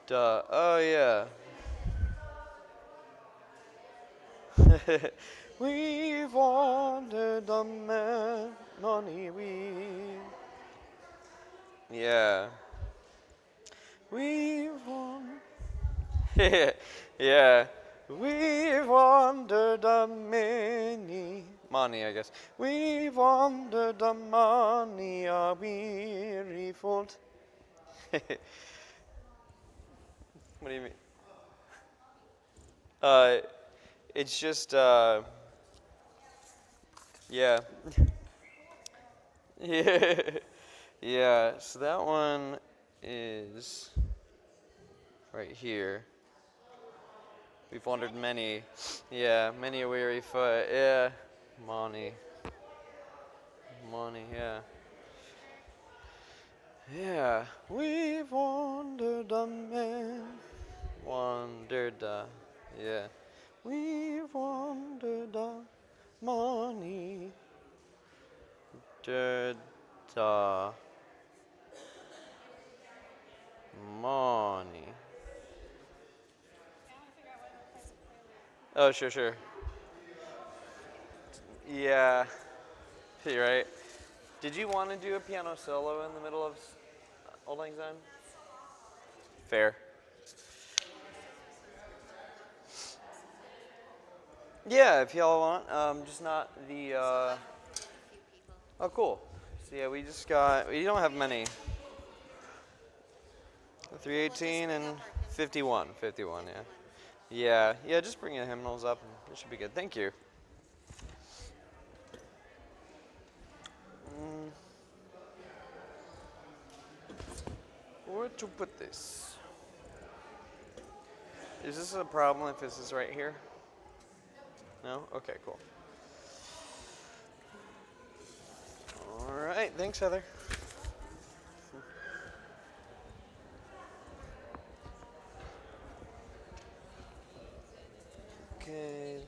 Duh. Oh yeah. We've wandered the money we. Yeah. We've won. Yeah. We've wandered the money, I guess. We've wandered the money a weary fold. What do you mean? Uh, it's just yeah. Yeah. Yeah, so that one is right here. We've wandered many, yeah, many a weary foot. Yeah, money, money, yeah. Yeah, we've wandered a man, wandered, yeah. We've wandered a money, da, money. Oh, sure, sure. Yeah, you're right. Did you want to do a piano solo in the middle of Old Lang Syne? Fair. Yeah, if y'all want. Just not the. Oh, cool. So yeah, we just got. We don't have many. 318 and 51. 51. Yeah. Yeah. Yeah. Just bring the hymnals up, and it should be good. Thank you. Mm, where to put this? Is this a problem if this is right here? No. Okay. Cool. All right. Thanks, Heather. Okay.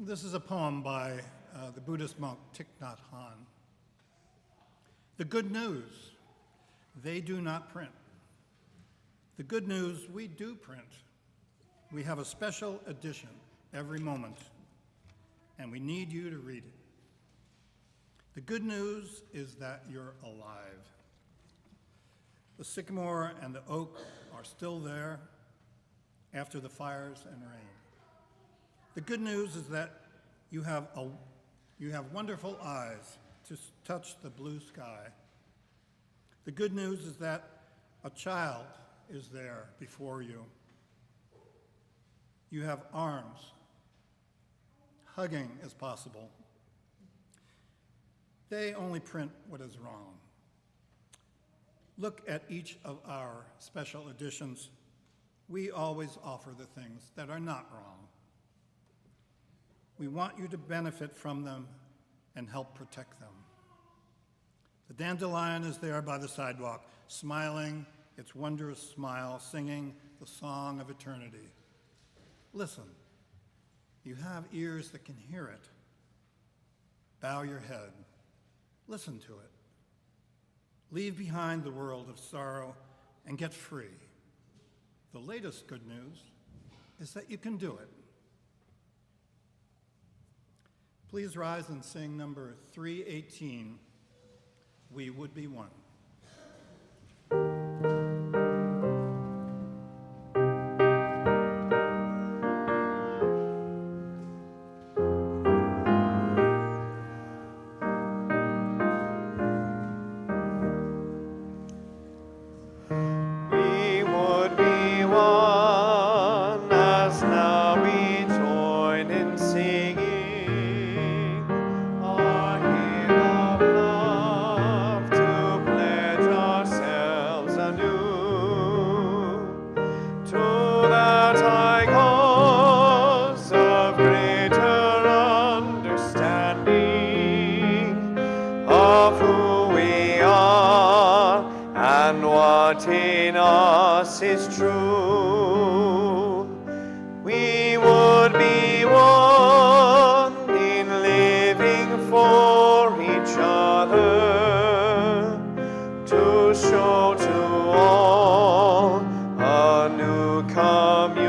This is a poem by the Buddhist monk Thich Nhat Hanh. The good news, they do not print. The good news, we do print. We have a special edition every moment, and we need you to read it. The good news is that you're alive. The sycamore and the oak are still there after the fires and rain. The good news is that you have wonderful eyes to touch the blue sky. The good news is that a child is there before you. You have arms. Hugging is possible. They only print what is wrong. Look at each of our special editions. We always offer the things that are not wrong. We want you to benefit from them and help protect them. The dandelion is there by the sidewalk, smiling its wondrous smile, singing the song of eternity. Listen, you have ears that can hear it. Bow your head, listen to it. Leave behind the world of sorrow and get free. The latest good news is that you can do it. Please rise and sing number 318, We Would Be One. Is true. We would be one in living for each other, to show to all a new community.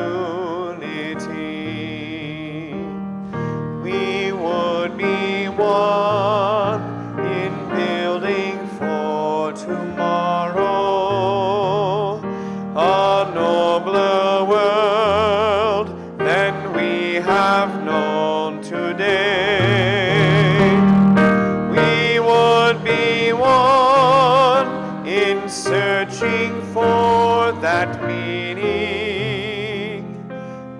We would be one in building for tomorrow. A nobler world than we have known today. We would be one in searching for that meaning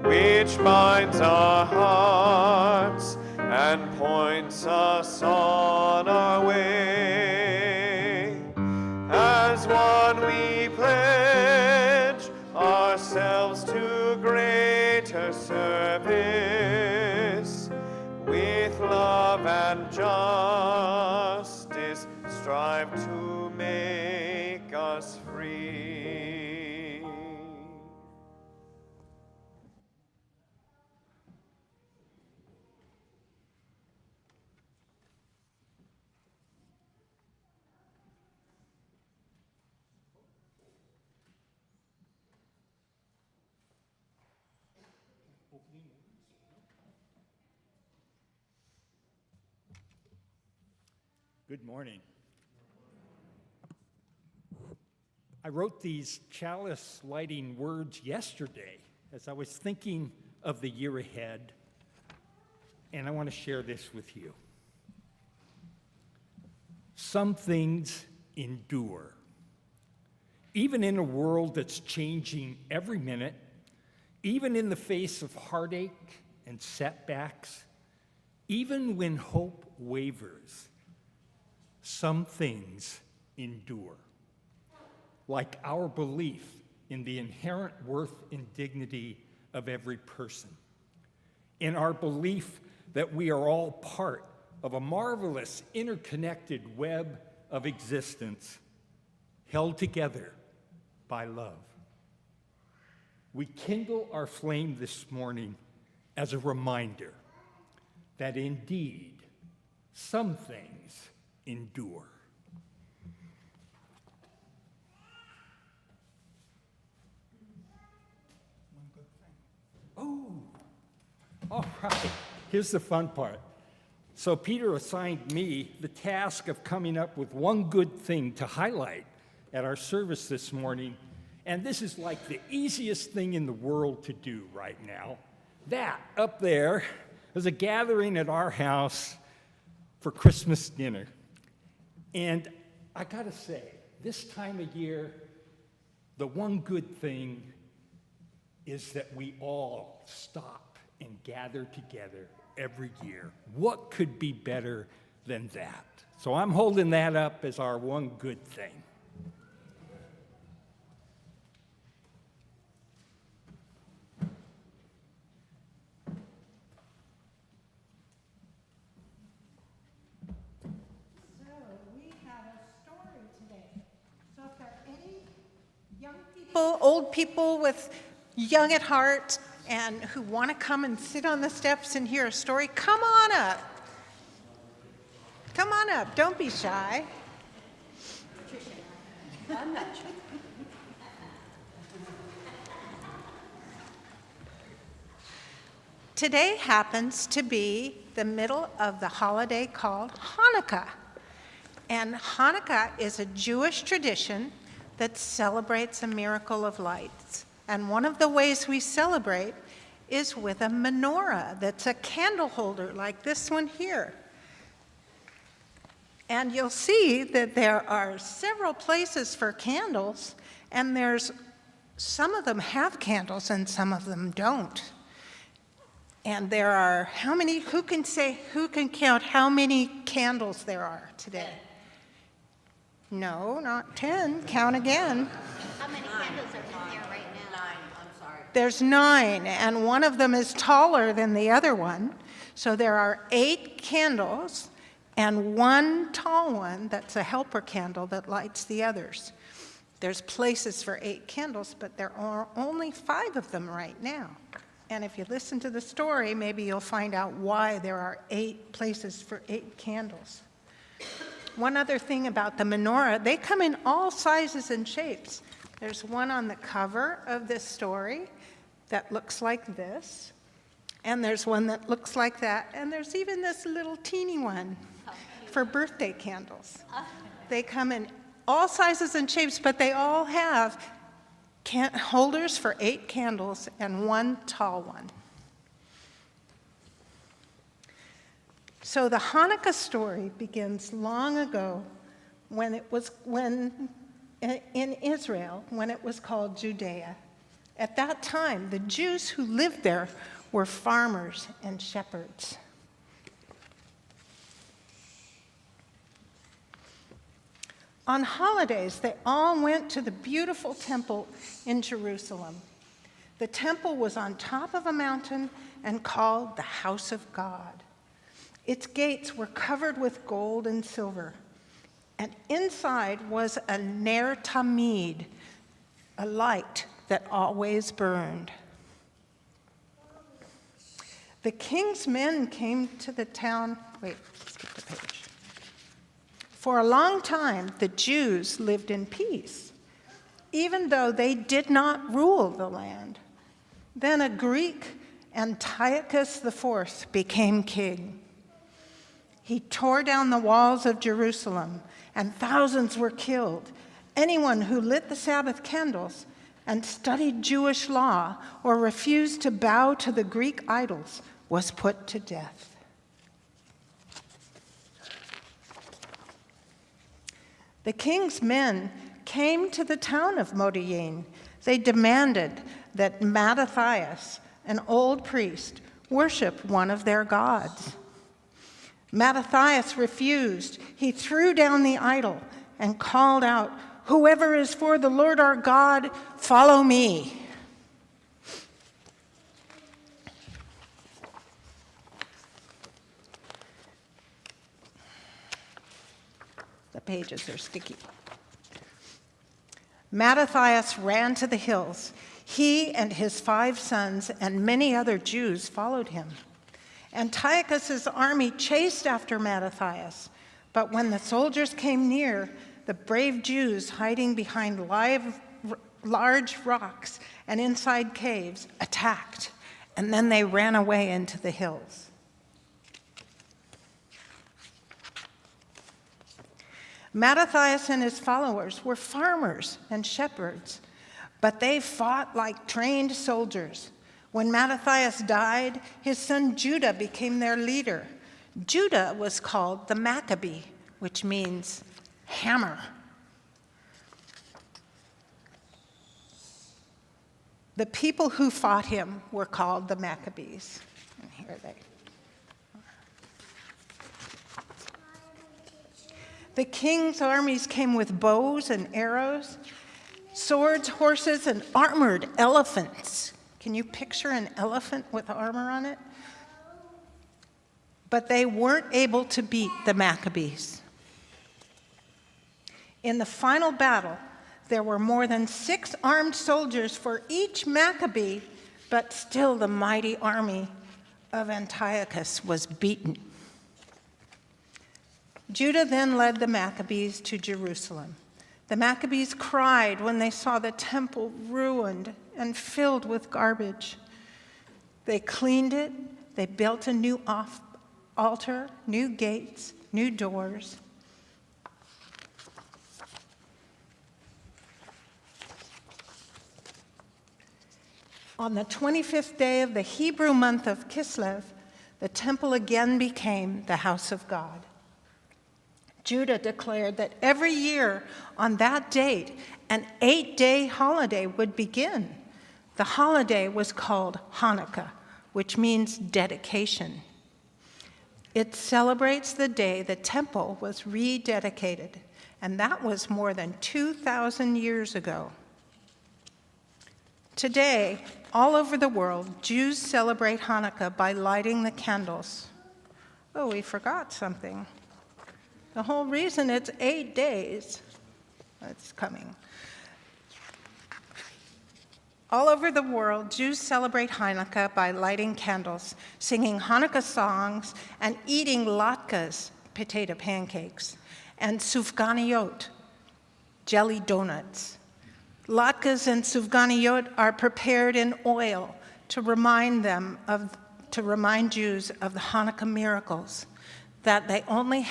which binds our hearts and points us on our way. As one we pledge ourselves to greater service, with love and justice strive to make us free. Good morning. I wrote these chalice lighting words yesterday as I was thinking of the year ahead, and I want to share this with you. Some things endure. Even in a world that's changing every minute, even in the face of heartache and setbacks, even when hope wavers, some things endure, like our belief in the inherent worth and dignity of every person, in our belief that we are all part of a marvelous interconnected web of existence held together by love. We kindle our flame this morning as a reminder that indeed some things endure. Oh, all right. Here's the fun part. So Peter assigned me the task of coming up with one good thing to highlight at our service this morning. And this is like the easiest thing in the world to do right now. That up there is a gathering at our house for Christmas dinner. And I gotta say, this time of year, the one good thing is that we all stop and gather together every year. What could be better than that? So I'm holding that up as our one good thing. So we have a story today. So if there are any young people, old people with young at heart and who want to come and sit on the steps and hear a story, come on up. Come on up. Don't be shy. I'm not sure. Today happens to be the middle of the holiday called Hanukkah. And Hanukkah is a Jewish tradition that celebrates a miracle of lights. And one of the ways we celebrate is with a menorah that's a candle holder like this one here. And you'll see that there are several places for candles, and some of them have candles and some of them don't. And there are who can count how many candles there are today? 10. No, not 10. Count again. How many candles are in here right now? 9, I'm sorry. There's 9, and one of them is taller than the other one. So there are 8 candles and 1 tall one that's a helper candle that lights the others. There's places for 8 candles, but there are only 5 of them right now. And if you listen to the story, maybe you'll find out why there are 8 places for 8 candles. One other thing about the menorah, they come in all sizes and shapes. There's one on the cover of this story that looks like this, and there's one that looks like that, and there's even this little teeny one for birthday candles. They come in all sizes and shapes, but they all have holders for 8 candles and 1 tall one. So the Hanukkah story begins long ago in Israel, when it was called Judea. At that time, the Jews who lived there were farmers and shepherds. On holidays, they all went to the beautiful temple in Jerusalem. The temple was on top of a mountain and called the House of God. Its gates were covered with gold and silver, and inside was a ner tamid, a light that always burned. The king's men came to the town. Wait, skip the page. For a long time, the Jews lived in peace, even though they did not rule the land. Then a Greek, Antiochus IV, became king. He tore down the walls of Jerusalem, and thousands were killed. Anyone who lit the Sabbath candles and studied Jewish law or refused to bow to the Greek idols was put to death. The king's men came to the town of Modi'in. They demanded that Mattathias, an old priest, worship one of their gods. Mattathias refused. He threw down the idol and called out, "Whoever is for the Lord our God, follow me." The pages are sticky. Mattathias ran to the hills. He and his 5 sons and many other Jews followed him. Antiochus's army chased after Mattathias, but when the soldiers came near, the brave Jews hiding behind large rocks and inside caves attacked, and then they ran away into the hills. Mattathias and his followers were farmers and shepherds, but they fought like trained soldiers. When Mattathias died, his son Judah became their leader. Judah was called the Maccabee, which means hammer. The people who fought him were called the Maccabees. And here they are. The king's armies came with bows and arrows, swords, horses, and armored elephants. Can you picture an elephant with armor on it? But they weren't able to beat the Maccabees. In the final battle, there were more than 6 armed soldiers for each Maccabee, but still the mighty army of Antiochus was beaten. Judah then led the Maccabees to Jerusalem. The Maccabees cried when they saw the temple ruined and filled with garbage. They cleaned it, they built a new altar, new gates, new doors. On the 25th day of the Hebrew month of Kislev, the temple again became the house of God. Judah declared that every year on that date, an 8-day holiday would begin. The holiday was called Hanukkah, which means dedication. It celebrates the day the temple was rededicated, and that was more than 2,000 years ago. Today, all over the world, Jews celebrate Hanukkah by lighting the candles. Oh, we forgot something. The whole reason it's 8 days, it's coming. All over the world, Jews celebrate Hanukkah by lighting candles, singing Hanukkah songs, and eating latkes, potato pancakes, and sufganiyot, jelly donuts. Latkes and sufganiyot are prepared in oil to remind Jews of the Hanukkah miracles that they only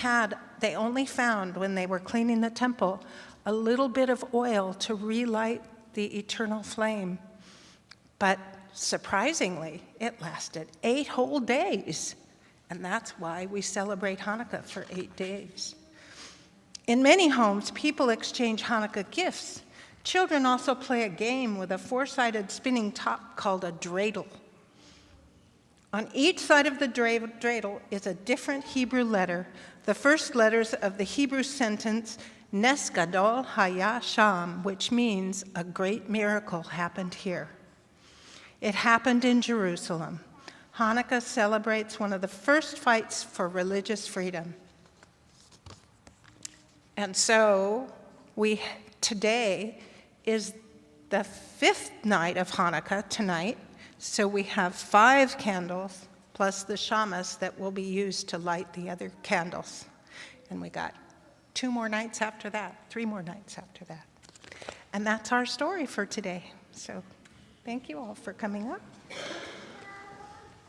found when they were cleaning the temple a little bit of oil to relight the eternal flame. But surprisingly, it lasted 8 whole days, and that's why we celebrate Hanukkah for 8 days. In many homes, people exchange Hanukkah gifts. Children also play a game with a 4-sided spinning top called a dreidel. On each side of the dreidel is a different Hebrew letter, the first letters of the Hebrew sentence, Nes Gadol Haya Sham, which means a great miracle happened here. It happened in Jerusalem. Hanukkah celebrates one of the first fights for religious freedom. And so today is the 5th night of Hanukkah tonight, so we have 5 candles plus the shamas that will be used to light the other candles. And we got 2 more nights after that, 3 more nights after that. And that's our story for today. So thank you all for coming up.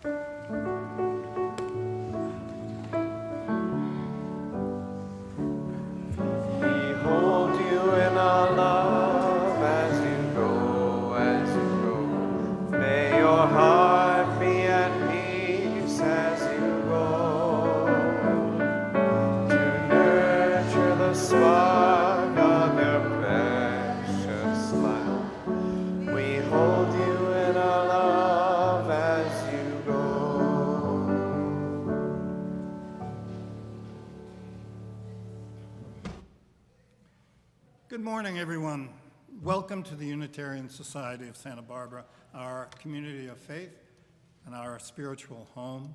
We hold you in our love as you go. May your heart be at peace as you go. To nurture the spark of your precious smile. We hold you in our love as you go. Good morning, everyone. Welcome to the Unitarian Society of Santa Barbara, our community of faith and our spiritual home,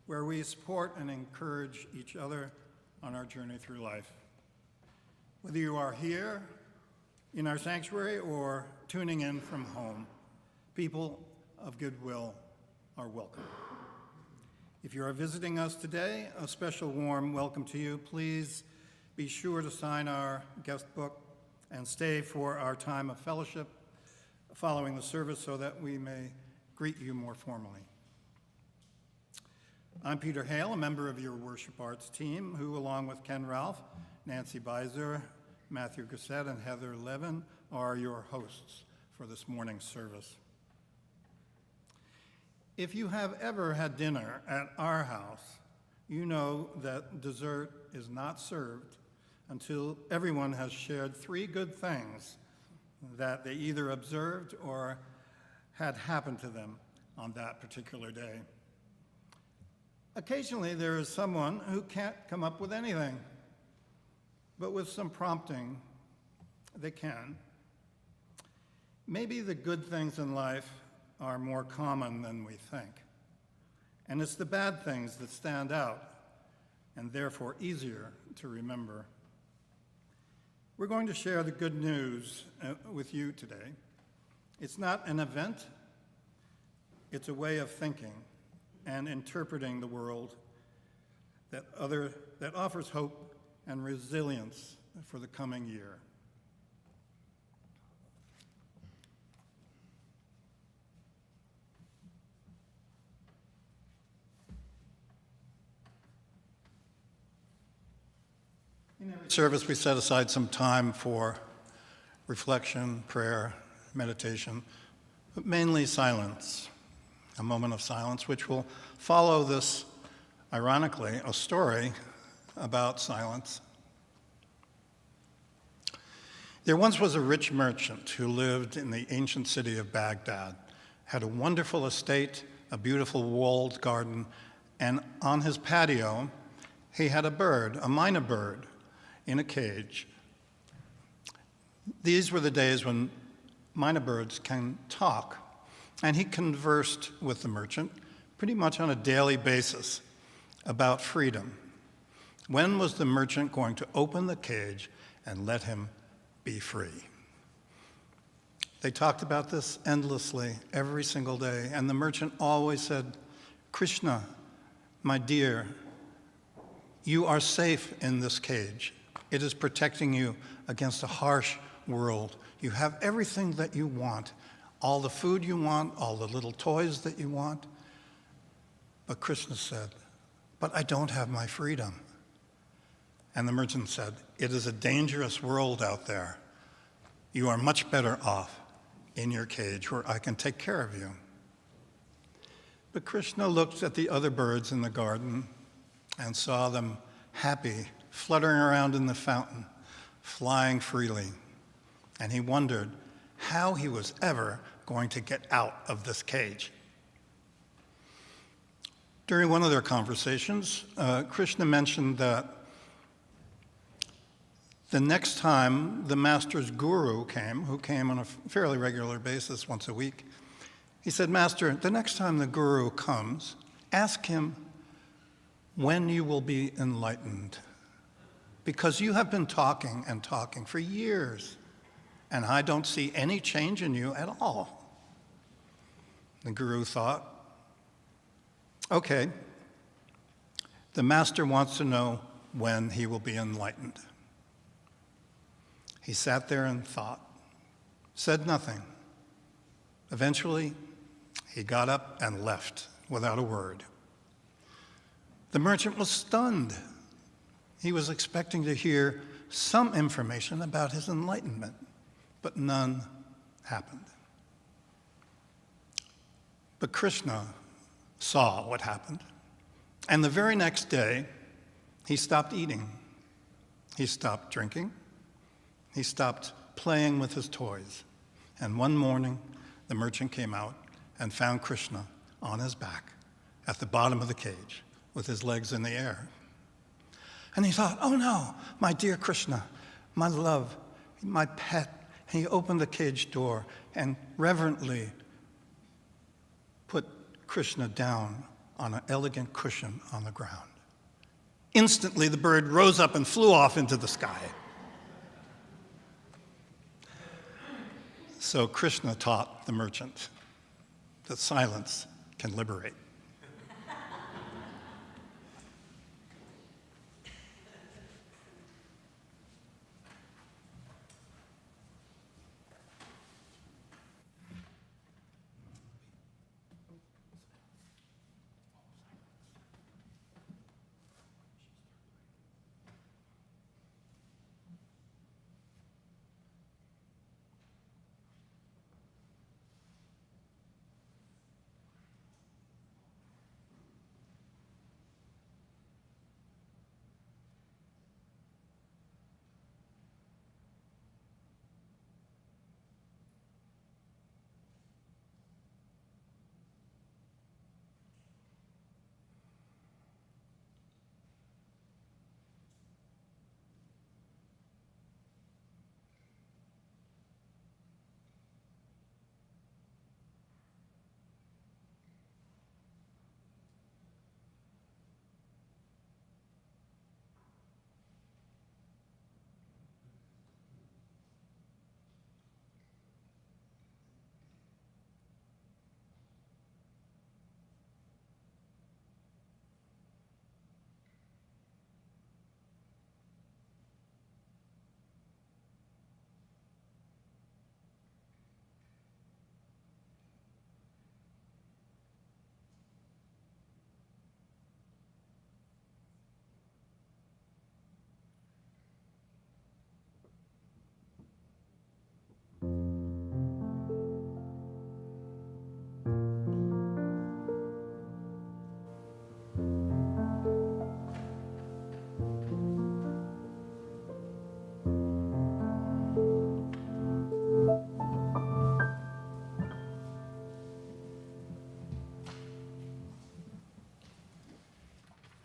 where we support and encourage each other on our journey through life. Whether you are here in our sanctuary or tuning in from home, people of goodwill are welcome. If you are visiting us today, a special warm welcome to you. Please be sure to sign our guest book and stay for our time of fellowship following the service so that we may greet you more formally. I'm Peter Hale, a member of your worship arts team, who, along with Ken Ralph, Nancy Beiser, Matthew Gossett, and Heather Levin, are your hosts for this morning's service. If you have ever had dinner at our house, you know that dessert is not served until everyone has shared 3 good things that they either observed or had happened to them on that particular day. Occasionally, there is someone who can't come up with anything, but with some prompting, they can. Maybe the good things in life are more common than we think, and it's the bad things that stand out and therefore easier to remember. We're going to share the good news with you today. It's not an event, it's a way of thinking and interpreting the world that offers hope and resilience for the coming year. In every service, we set aside some time for reflection, prayer, meditation, but mainly silence. A moment of silence, which will follow this, ironically, a story about silence. There once was a rich merchant who lived in the ancient city of Baghdad, had a wonderful estate, a beautiful walled garden, and on his patio, he had a bird, a mynah bird, in a cage. These were the days when mynah birds can talk. And he conversed with the merchant pretty much on a daily basis about freedom. When was the merchant going to open the cage and let him be free? They talked about this endlessly every single day, and the merchant always said, "Krishna, my dear, you are safe in this cage. It is protecting you against a harsh world. You have everything that you want. All the food you want, all the little toys that you want." But Krishna said, "But I don't have my freedom." And the merchant said, "It is a dangerous world out there. You are much better off in your cage where I can take care of you." But Krishna looked at the other birds in the garden and saw them happy, fluttering around in the fountain, flying freely. And he wondered how he was ever going to get out of this cage. During one of their conversations, Krishna mentioned that the next time the master's guru came, who came on a fairly regular basis once a week, he said, "Master, the next time the guru comes, ask him when you will be enlightened, because you have been talking and talking for years, and I don't see any change in you at all." The guru thought, okay, the master wants to know when he will be enlightened. He sat there and thought, said nothing. Eventually, he got up and left without a word. The merchant was stunned. He was expecting to hear some information about his enlightenment, but none happened. But Krishna saw what happened, and the very next day, he stopped eating. He stopped drinking. He stopped playing with his toys. And one morning, the merchant came out and found Krishna on his back at the bottom of the cage with his legs in the air. And he thought, "Oh no, my dear Krishna, my love, my pet." And he opened the cage door and reverently put Krishna down on an elegant cushion on the ground. Instantly, the bird rose up and flew off into the sky. So Krishna taught the merchant that silence can liberate.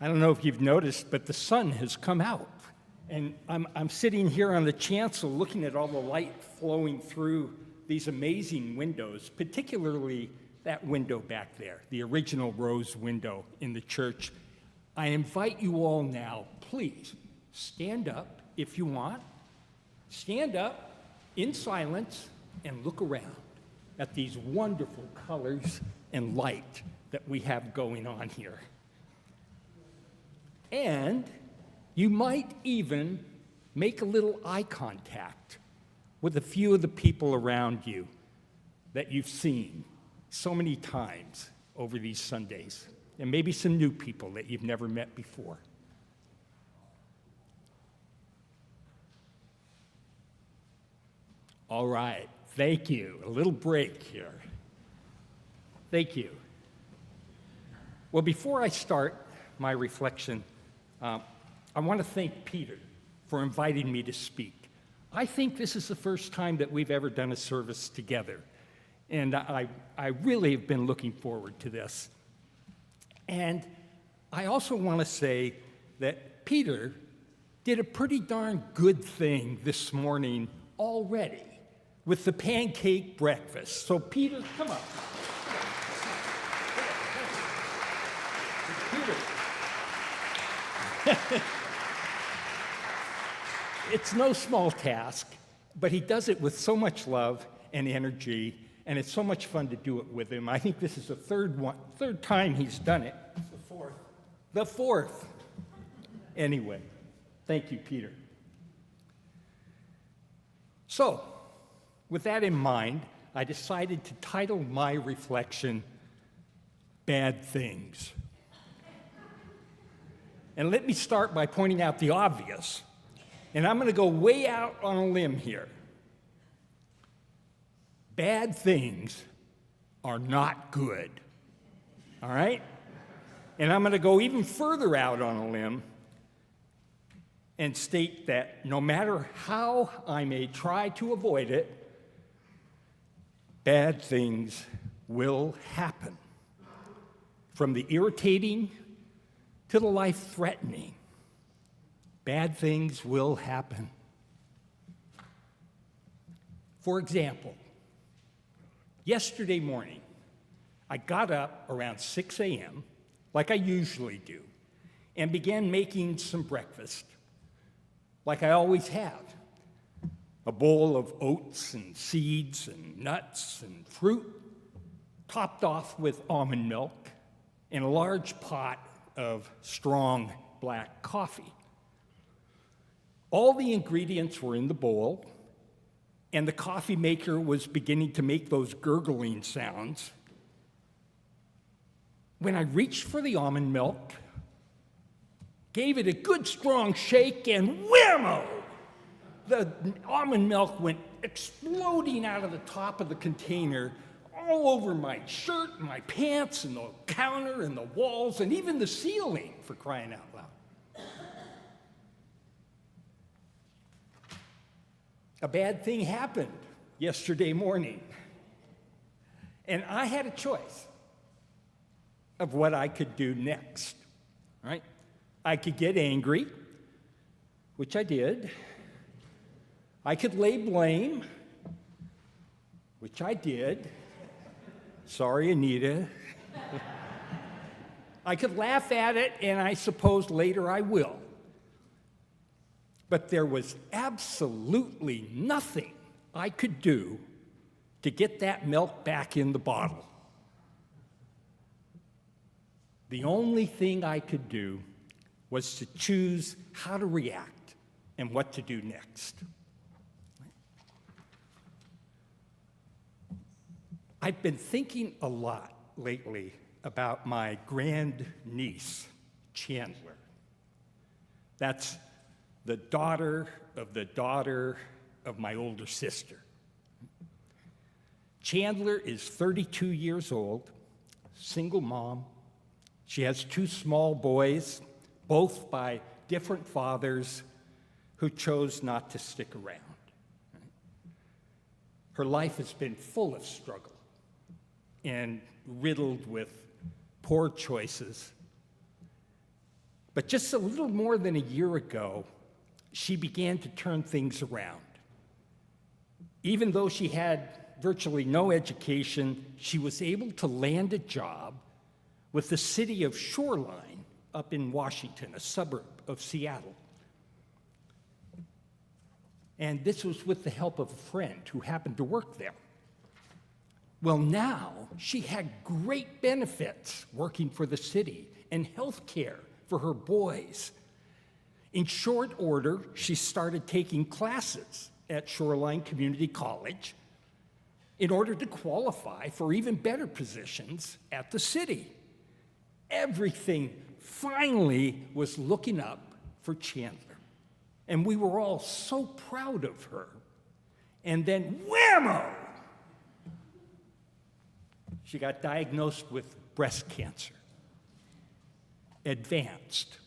don't know if you've noticed, but the sun has come out. And I'm sitting here on the chancel looking at all the light flowing through these amazing windows, particularly that window back there, the original rose window in the church. I invite you all now, please, stand up if you want. Stand up in silence and look around at these wonderful colors and light that we have going on here. And you might even make a little eye contact with a few of the people around you that you've seen so many times over these Sundays, and maybe some new people that you've never met before. All right, thank you. A little break here. Thank you. Well, before I start my reflection, I want to thank Peter for inviting me to speak. I think this is the first time that we've ever done a service together, and I really have been looking forward to this. And I also want to say that Peter did a pretty darn good thing this morning already with the pancake breakfast. So Peter, come on. Peter. It's no small task, but he does it with so much love and energy, and it's so much fun to do it with him. I think this is the third time he's done it. It's the fourth. The fourth. Anyway, thank you, Peter. So, with that in mind, I decided to title my reflection, Bad Things. And let me start by pointing out the obvious. And I'm going to go way out on a limb here. Bad things are not good. All right? And I'm going to go even further out on a limb and state that no matter how I may try to avoid it, bad things will happen. From the irritating to the life-threatening. Bad things will happen. For example, yesterday morning, I got up around 6 a.m., like I usually do, and began making some breakfast, like I always have. A bowl of oats and seeds and nuts and fruit, topped off with almond milk, and a large pot of strong black coffee. All the ingredients were in the bowl, and the coffee maker was beginning to make those gurgling sounds. When I reached for the almond milk, gave it a good strong shake, and whammo! The almond milk went exploding out of the top of the container all over my shirt, and my pants, and the counter, and the walls, and even the ceiling, for crying out loud. A bad thing happened yesterday morning, and I had a choice of what I could do next, right? I could get angry, which I did. I could lay blame, which I did. Sorry, Anita. I could laugh at it, and I suppose later I will. But there was absolutely nothing I could do to get that milk back in the bottle. The only thing I could do was to choose how to react and what to do next. I've been thinking a lot lately about my grandniece, Chandler. That's the daughter of my older sister. Chandler is 32 years old, single mom. She has 2 small boys, both by different fathers who chose not to stick around. Her life has been full of struggle and riddled with poor choices. But just a little more than a year ago, she began to turn things around. Even though she had virtually no education, she was able to land a job with the city of Shoreline up in Washington, a suburb of Seattle. And this was with the help of a friend who happened to work there. Well, now she had great benefits working for the city and health care for her boys. In short order, she started taking classes at Shoreline Community College in order to qualify for even better positions at the city. Everything finally was looking up for Chandler, and we were all so proud of her. And then, whammo! She got diagnosed with breast cancer, advanced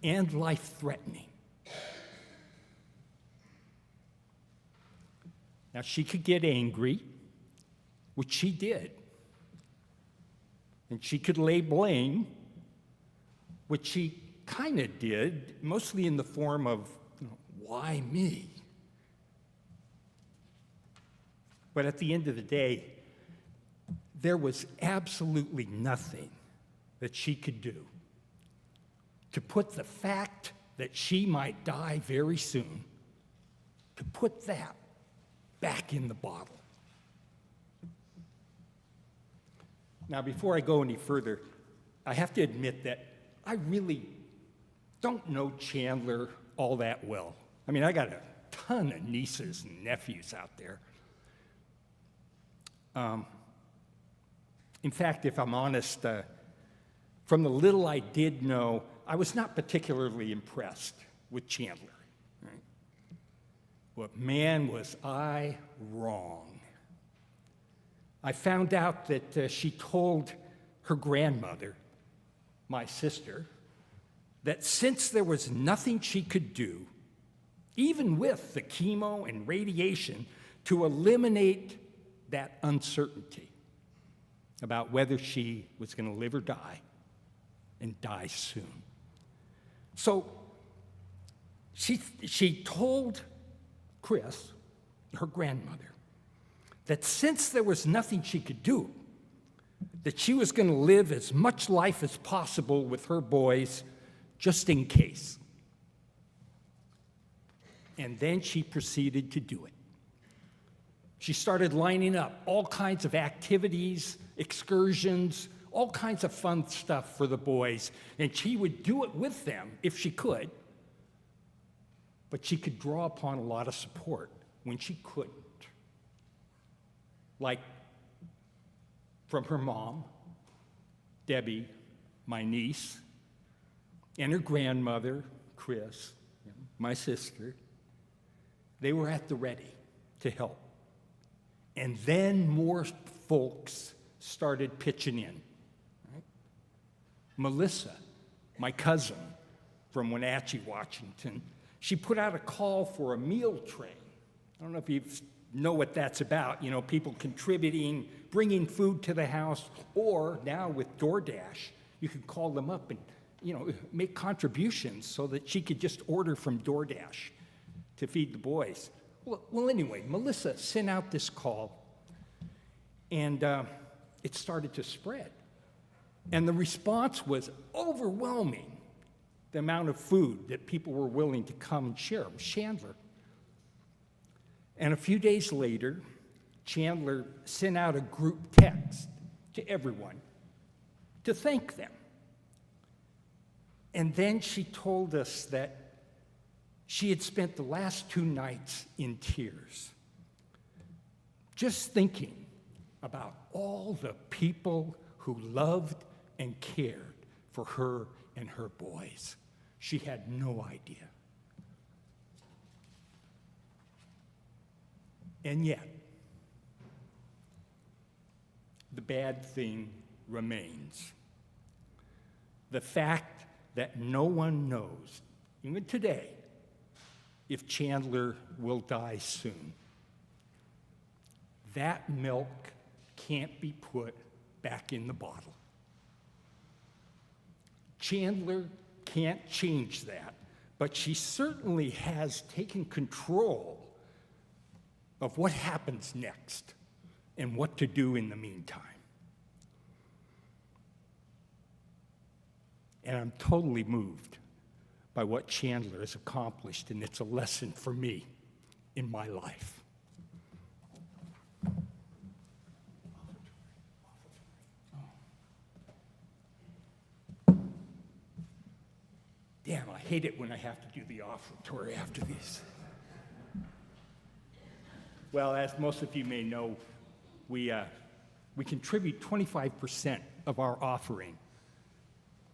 and life-threatening. Now, she could get angry, which she did. And she could lay blame, which she kind of did, mostly in the form of, why me? But at the end of the day, there was absolutely nothing that she could do to put the fact that she might die very soon, to put that back in the bottle. Now, before I go any further, I have to admit that I really don't know Chandler all that well. I mean, I got a ton of nieces and nephews out there. In fact, if I'm honest, from the little I did know, I was not particularly impressed with Chandler. Right? But man, was I wrong. I found out that she told her grandmother, my sister, that since there was nothing she could do, even with the chemo and radiation, to eliminate that uncertainty about whether she was going to live or die, and die soon. So she told Chris, her grandmother, that since there was nothing she could do, that she was going to live as much life as possible with her boys, just in case. And then she proceeded to do it. She started lining up all kinds of activities, excursions, all kinds of fun stuff for the boys, and she would do it with them if she could, but she could draw upon a lot of support when she couldn't. Like from her mom, Debbie, my niece, and her grandmother, Chris, my sister. They were at the ready to help. And then more folks started pitching in. Right? Melissa, my cousin from Wenatchee, Washington, she put out a call for a meal train. I don't know if you know what that's about, people contributing, bringing food to the house, or now with DoorDash, you could call them up and, make contributions so that she could just order from DoorDash to feed the boys. Well, anyway, Melissa sent out this call, and it started to spread. And the response was overwhelming, the amount of food that people were willing to come and share. It was Chandler. And a few days later, Chandler sent out a group text to everyone to thank them. And then she told us that she had spent the last 2 nights in tears, just thinking about all the people who loved and cared for her and her boys. She had no idea. And yet, the bad thing remains. The fact that no one knows, even today, if Chandler will die soon. That milk can't be put back in the bottle. Chandler can't change that, but she certainly has taken control of what happens next and what to do in the meantime. And I'm totally moved by what Chandler has accomplished, and it's a lesson for me in my life. Damn, I hate it when I have to do the offertory after these. Well, as most of you may know, we contribute 25% of our offering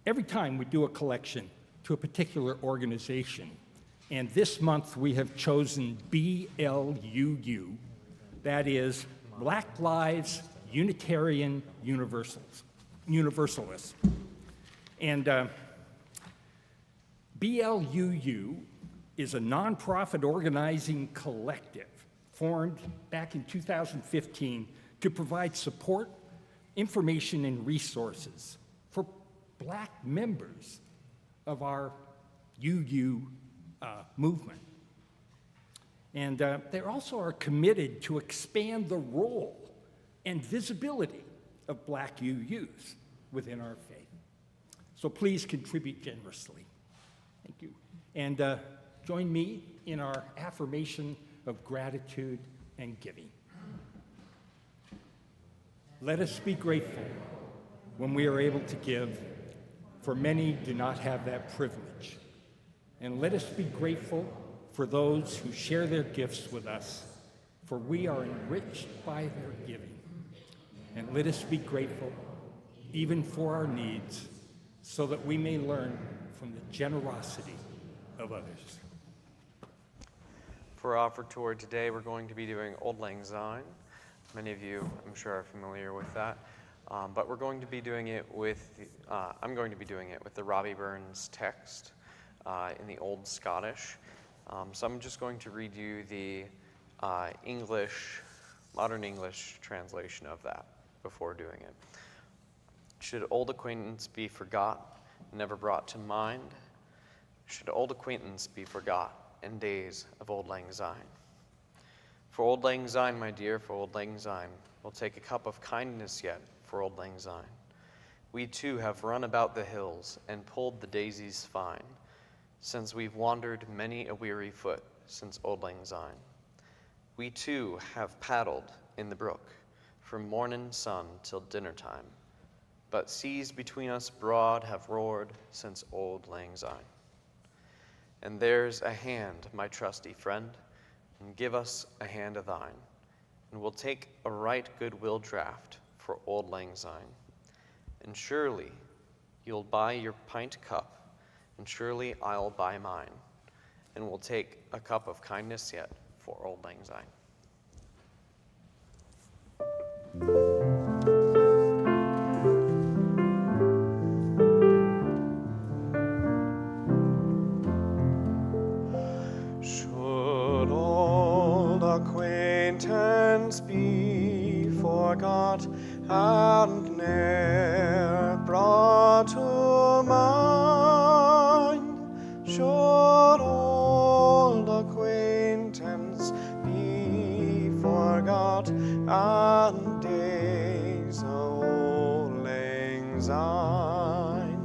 every time we do a collection to a particular organization. And this month we have chosen BLUU, that is Black Lives Unitarian Universalists. And BLUU is a nonprofit organizing collective formed back in 2015 to provide support, information, and resources for Black members of our UU movement. And they also are committed to expand the role and visibility of Black UUs within our faith. So please contribute generously. Thank you. And join me in our affirmation of gratitude and giving. Let us be grateful when we are able to give, for many do not have that privilege. And let us be grateful for those who share their gifts with us, for we are enriched by their giving. And let us be grateful even for our needs, so that we may learn from the generosity of others. For our offertory today, we're going to be doing Auld Lang Syne. Many of you, I'm sure, are familiar with that. But we're going to be doing it with, I'm going to be doing it with the Robbie Burns text in the Old Scottish. So I'm just going to read you the modern English translation of that before doing it. Should old acquaintance be forgot, never brought to mind? Should old acquaintance be forgot in days of Auld Lang Syne? For Auld Lang Syne, my dear, for Auld Lang Syne, we'll take a cup of kindness yet for Auld Lang Syne. We too have run about the hills and pulled the daisies fine, since we've wandered many a weary foot since Auld Lang Syne. We too have paddled in the brook from morning sun till dinner time, but seas between us broad have roared since Auld Lang Syne. And there's a hand, my trusty friend, and give us a hand of thine, and we'll take a right goodwill draft for Auld Lang Syne. And surely you'll buy your pint cup, and surely I'll buy mine, and we'll take a cup of kindness yet for Auld Lang Syne. Should old acquaintance be forgot and ne'er brought to mind? Should old acquaintance be forgot and days of Auld Lang Syne?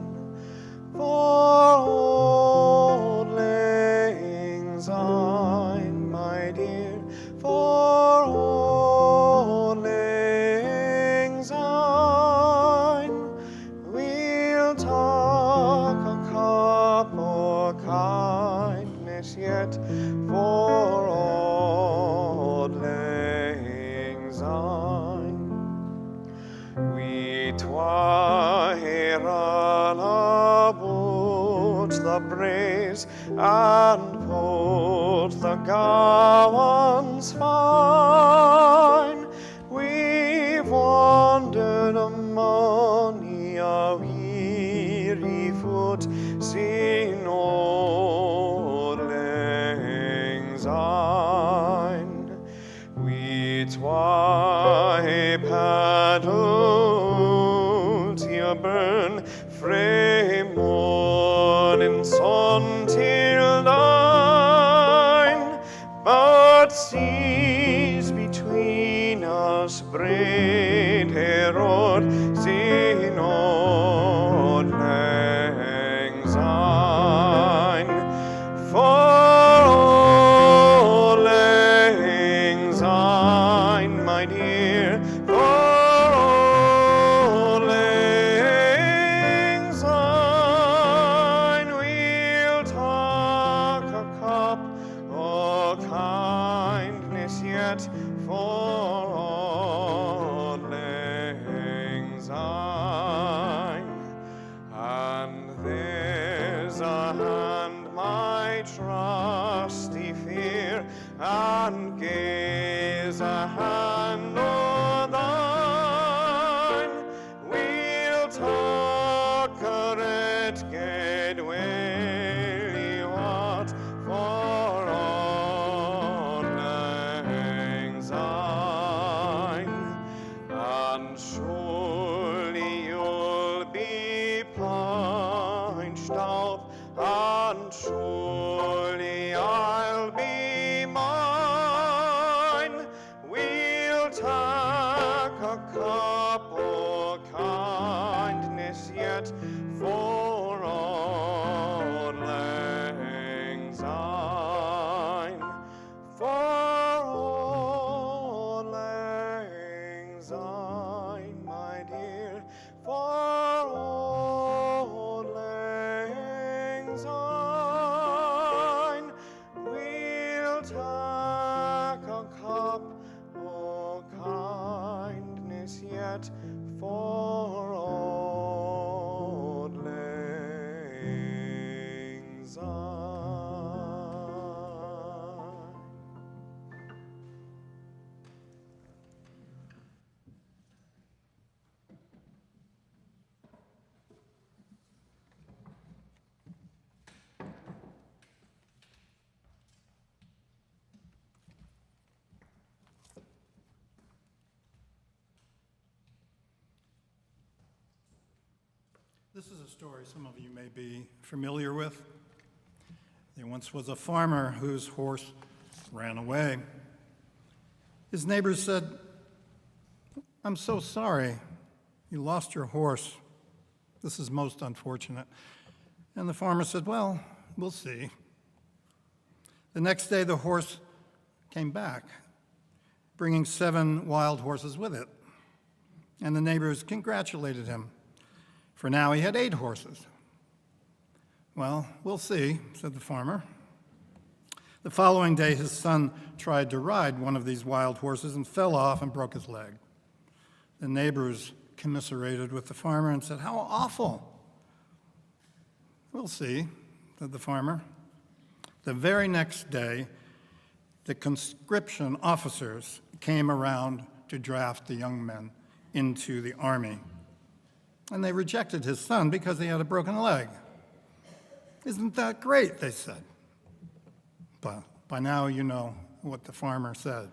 For Auld Lang Syne, my dear, for Auld Lang Syne, we'll talk a cup of kindness yet for Auld Lang Syne. We twain run about the braes and pulled the gowans fine. We've wandered among a weary foot, seen Auld Lang Syne. We twain paddled to burn frae morning spreder sin odläng sein, forläng sein, my dear, forläng sein. We'll talk a cup of kindness yet, forläng sein. And there's a hand my trusty fear, and gaze a hand o'er thine. We'll talk a red get well what for odläng sein. And surely you'll be punched out, and surely I'll be mine. We'll take a cup of kindness yet for odläng sein, for odläng sein, my dear, for odläng sein. We'll take a cup of kindness yet for odläng sein. This is a story some of you may be familiar with. There once was a farmer whose horse ran away. His neighbors said, "I'm so sorry you lost your horse. This is most unfortunate." And the farmer said, "Well, we'll see." The next day, the horse came back, bringing 7 wild horses with it. And the neighbors congratulated him, for now he had 8 horses. "Well, we'll see," said the farmer. The following day, his son tried to ride one of these wild horses and fell off and broke his leg. The neighbors commiserated with the farmer and said, "How awful." "We'll see," said the farmer. The very next day, the conscription officers came around to draft the young men into the army. And they rejected his son because he had a broken leg. "Isn't that great?" they said. But by now you know what the farmer said.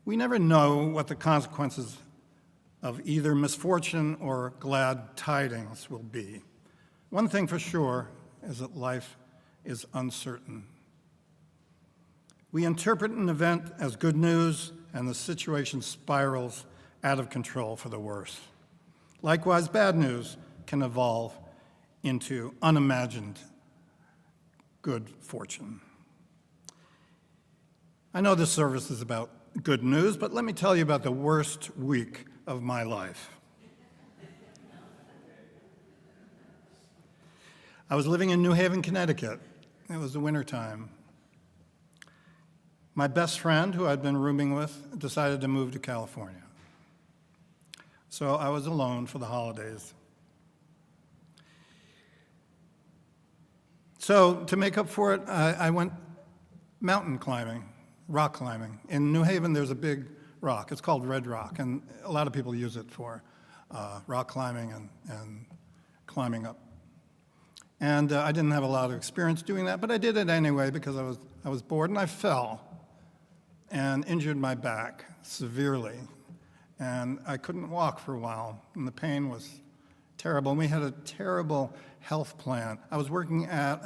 We never know what the consequences of either misfortune or glad tidings will be. One thing for sure is that life is uncertain. We interpret an event as good news, and the situation spirals out of control for the worse. Likewise, bad news can evolve into unimagined good fortune. I know this service is about good news, but let me tell you about the worst week of my life. I was living in New Haven, Connecticut. It was the wintertime. My best friend, who I'd been rooming with, decided to move to California. So I was alone for the holidays. So to make up for it, I went mountain climbing, rock climbing. In New Haven, there's a big rock. It's called Red Rock, and a lot of people use it for rock climbing and climbing up. And I didn't have a lot of experience doing that, but I did it anyway because I was bored, and I fell and injured my back severely. And I couldn't walk for a while, and the pain was terrible. And we had a terrible health plan. I was working at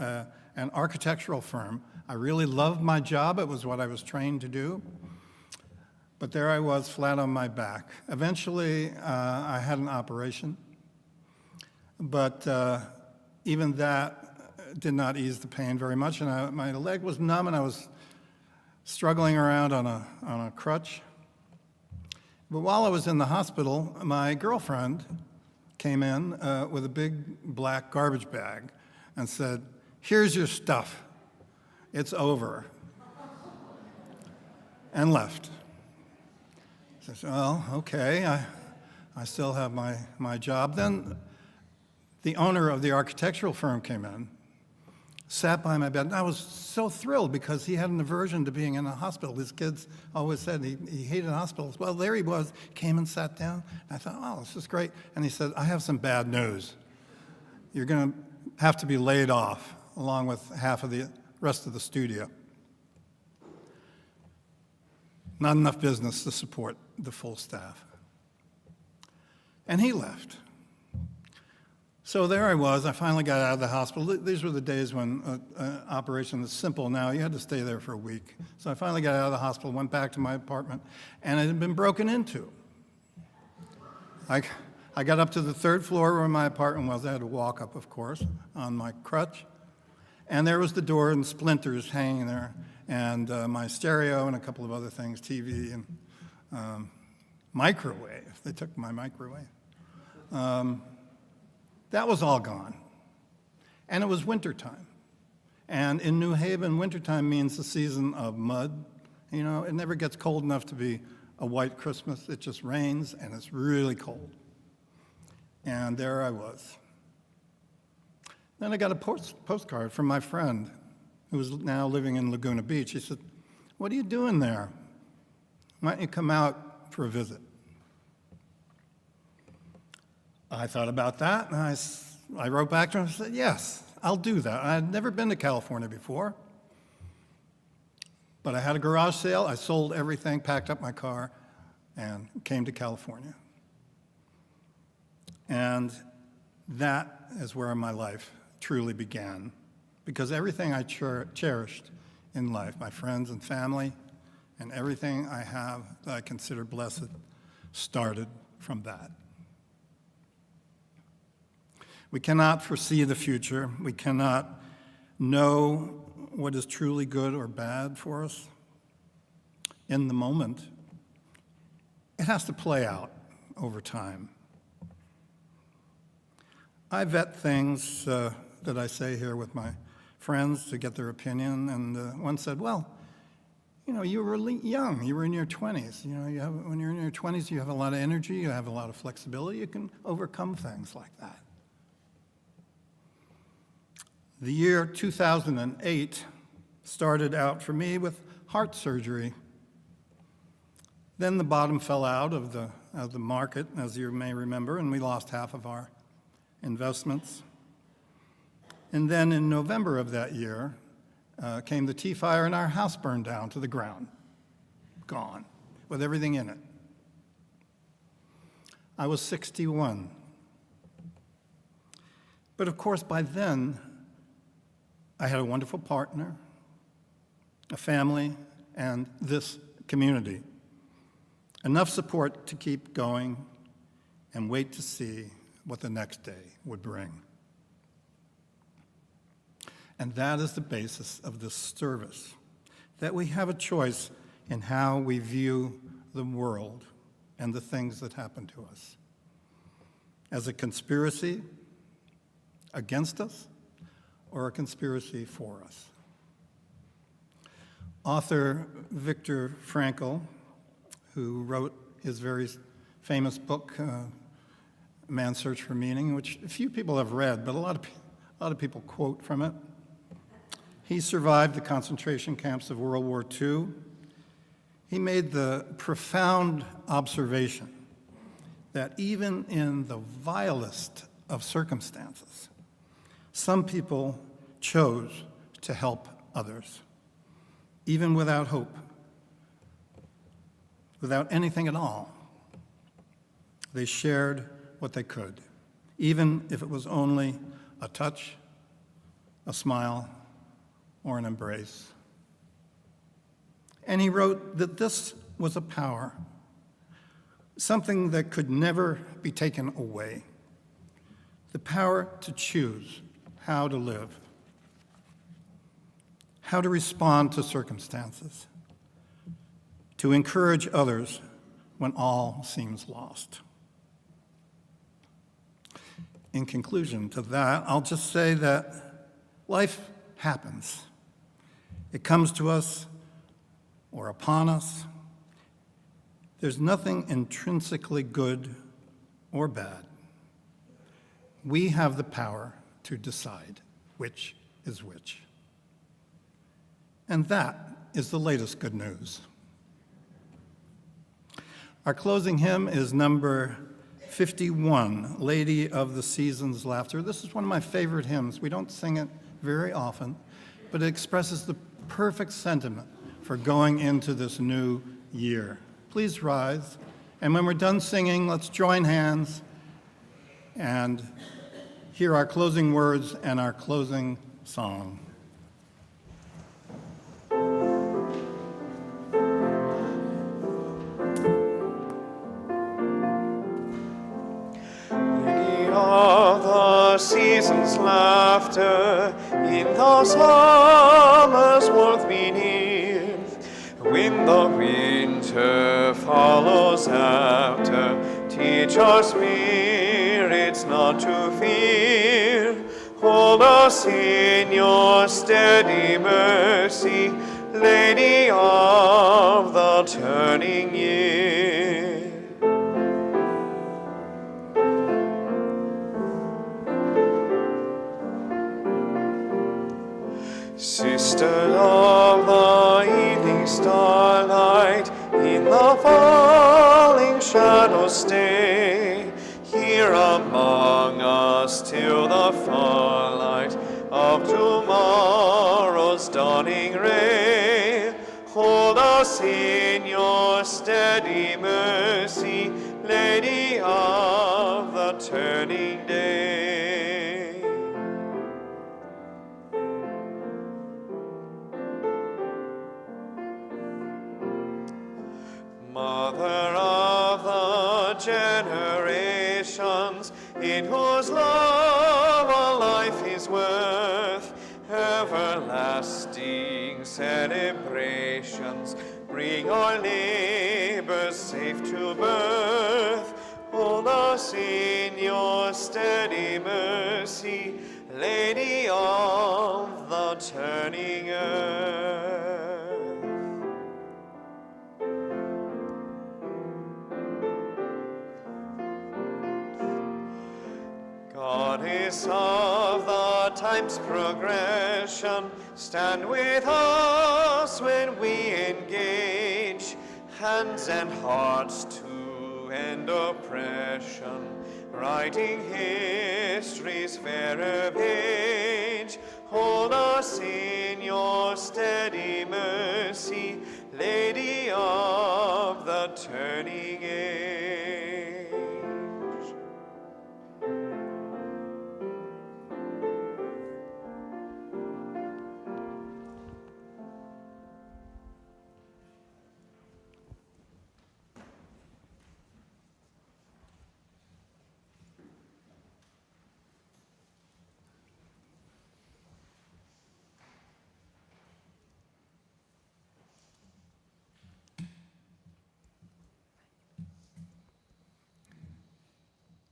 an architectural firm. I really loved my job. It was what I was trained to do. But there I was, flat on my back. Eventually, I had an operation, but even that did not ease the pain very much, and my leg was numb, and I was struggling around on a crutch. But while I was in the hospital, my girlfriend came in with a big black garbage bag and said, "Here's your stuff. It's over," and left. I said, "Well, okay, I still have my job." Then the owner of the architectural firm came in, sat by my bed, and I was so thrilled because he had an aversion to being in a hospital. His kids always said he hated hospitals. Well, there he was, came and sat down. And I thought, oh, this is great. And he said, "I have some bad news. You're going to have to be laid off, along with half of the rest of the studio. Not enough business to support the full staff." And he left. So there I was. I finally got out of the hospital. These were the days when an operation that's simple now, you had to stay there for a week. So I finally got out of the hospital, went back to my apartment, and it had been broken into. I got up to the third floor where my apartment was. I had to walk up, of course, on my crutch. And there was the door and splinters hanging there, and my stereo and a couple of other things, TV and microwave. They took my microwave. That was all gone. And it was wintertime. And in New Haven, wintertime means the season of mud. You know, it never gets cold enough to be a white Christmas. It just rains, and it's really cold. And there I was. Then I got a postcard from my friend, who was now living in Laguna Beach. He said, "What are you doing there? Why don't you come out for a visit?" I thought about that, and I wrote back to him and said, "Yes, I'll do that." I had never been to California before, but I had a garage sale. I sold everything, packed up my car, and came to California. And that is where my life truly began, because everything I cherished in life, my friends and family, and everything I have that I consider blessed, started from that. We cannot foresee the future. We cannot know what is truly good or bad for us in the moment. It has to play out over time. I vet things that I say here with my friends to get their opinion, and one said, "Well, you know, you were young. You were in your 20s. You know, when you're in your 20s, you have a lot of energy. You have a lot of flexibility. You can overcome things like that." The year 2008 started out for me with heart surgery. Then the bottom fell out of the market, as you may remember, and we lost half of our investments. And then in November of that year came the Tea Fire, and our house burned down to the ground, gone, with everything in it. I was 61. But of course, by then, I had a wonderful partner, a family, and this community. Enough support to keep going and wait to see what the next day would bring. And that is the basis of this service, that we have a choice in how we view the world and the things that happen to us. As a conspiracy against us, or a conspiracy for us. Author Viktor Frankl, who wrote his very famous book, Man's Search for Meaning, which few people have read, but a lot of people quote from it. He survived the concentration camps of World War II. He made the profound observation that even in the vilest of circumstances, some people chose to help others, even without hope, without anything at all. They shared what they could, even if it was only a touch, a smile, or an embrace. And he wrote that this was a power, something that could never be taken away, the power to choose how to live, how to respond to circumstances, to encourage others when all seems lost. In conclusion to that, I'll just say that life happens. It comes to us or upon us. There's nothing intrinsically good or bad. We have the power to decide which is which. And that is the latest good news. Our closing hymn is number 51, Lady of the Season's Laughter. This is one of my favorite hymns. We don't sing it very often, but it expresses the perfect sentiment for going into this new year. Please rise, and when we're done singing, let's join hands and hear our closing words and our closing song. Lady of the season's laughter, in the summer's warmth beneath, when the winter follows after, teach our spirits not to fear. Hold us in your steady mercy, Lady of the turning year. Sister of the evening starlight, in the falling shadows stay, here among us till the far light of tomorrow's dawning ray. Hold us in your steady mercy, Lady of the turning day. Mother of the generations, in whose love all life is worth, everlasting celebrations bring our labors safe to birth. Hold us in your steady mercy, Lady of the turning earth. Goddess of the time's progression, stand with us when we engage, hands and hearts to end oppression, writing history's fairer page. Hold us in your steady mercy, Lady of the turning age.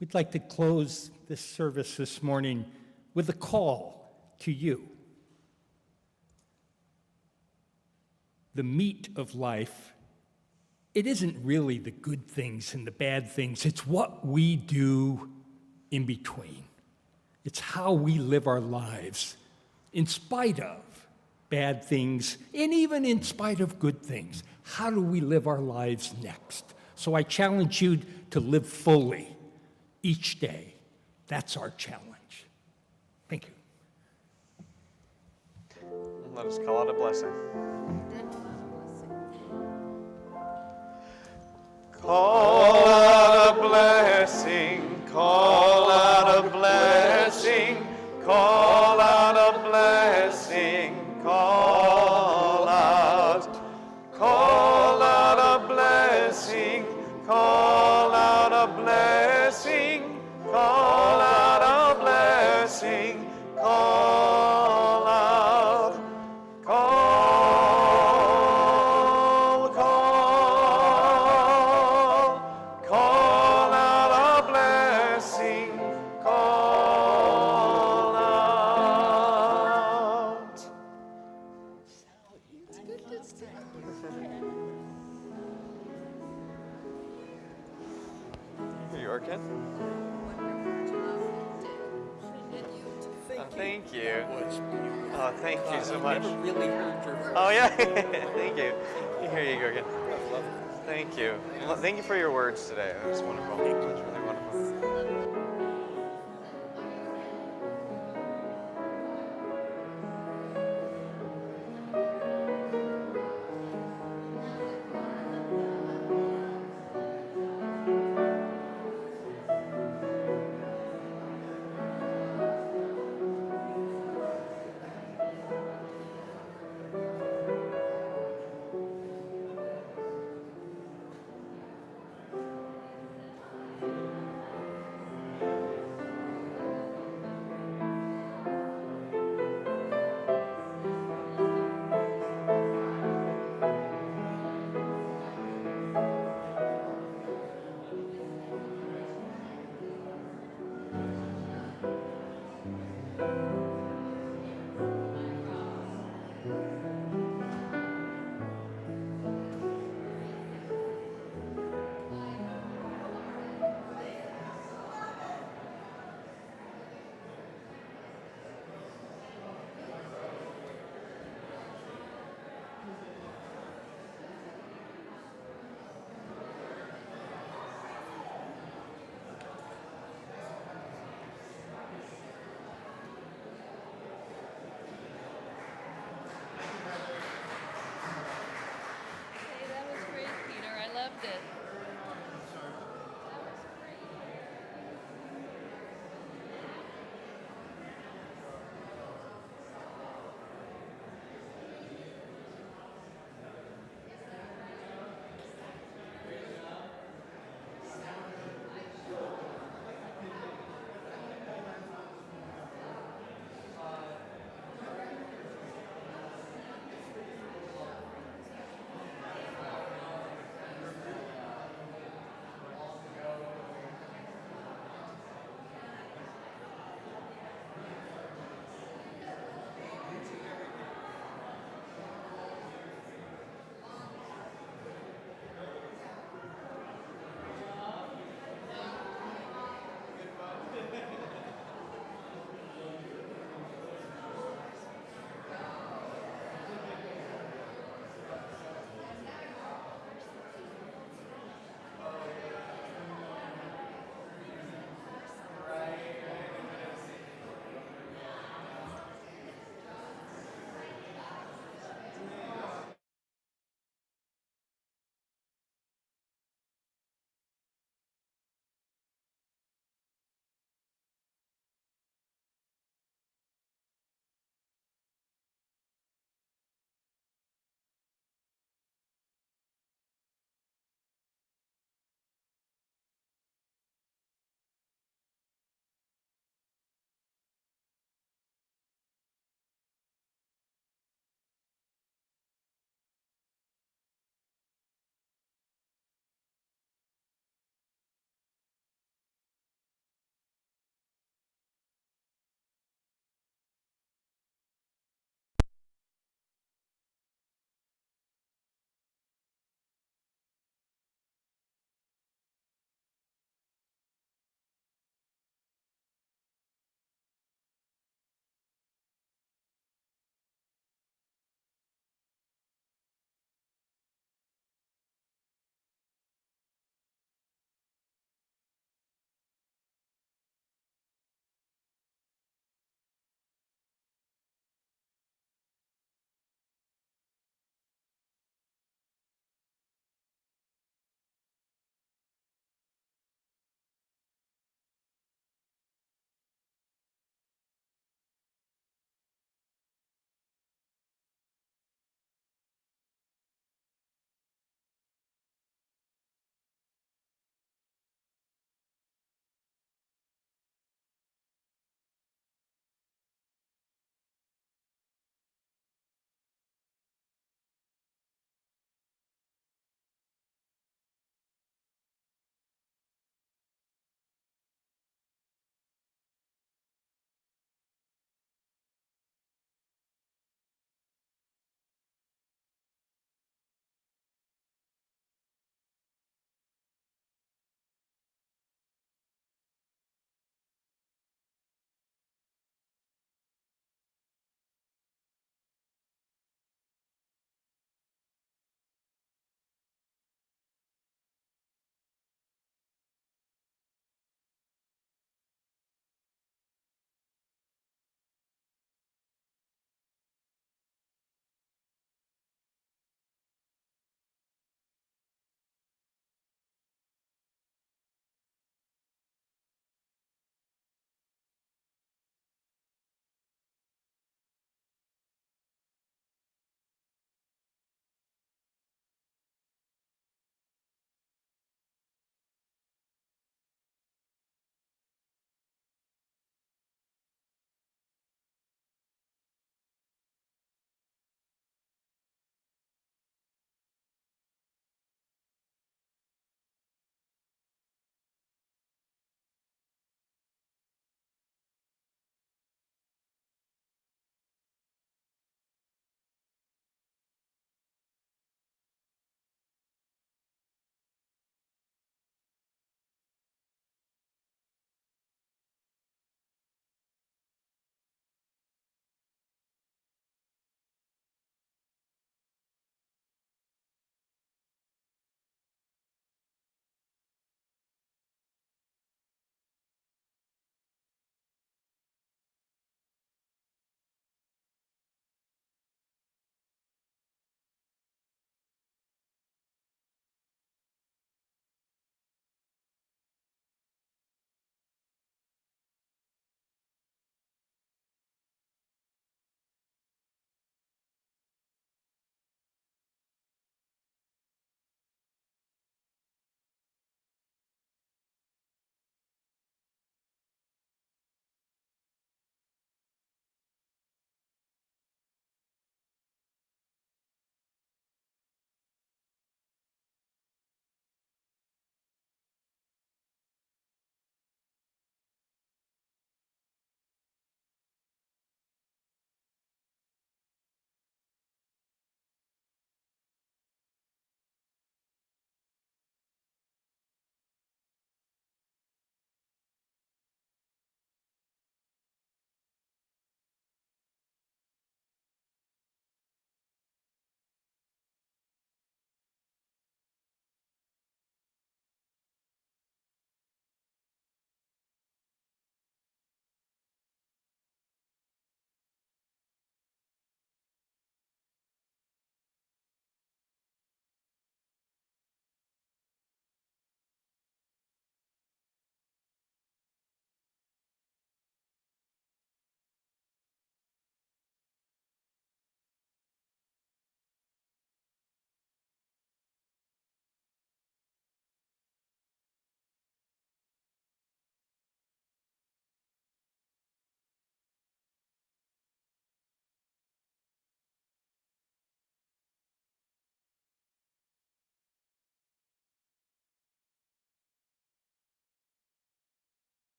We'd like to close this service this morning with a call to you. The meat of life, it isn't really the good things and the bad things, it's what we do in between. It's how we live our lives in spite of bad things and even in spite of good things. How do we live our lives next? So I challenge you to live fully each day. That's our challenge. Thank you. Let us call out a blessing. Call out a blessing, call out a blessing, call out a blessing, call out a blessing. Call out a blessing, call out a blessing, call out, call, call out a blessing, call out. Here you are, Ken. Thank you. Oh, thank you so much. Never really heard your voice. Oh, yeah. Thank you. Here you go again. Thank you. Well, thank you for your words today. It was wonderful. It was really wonderful.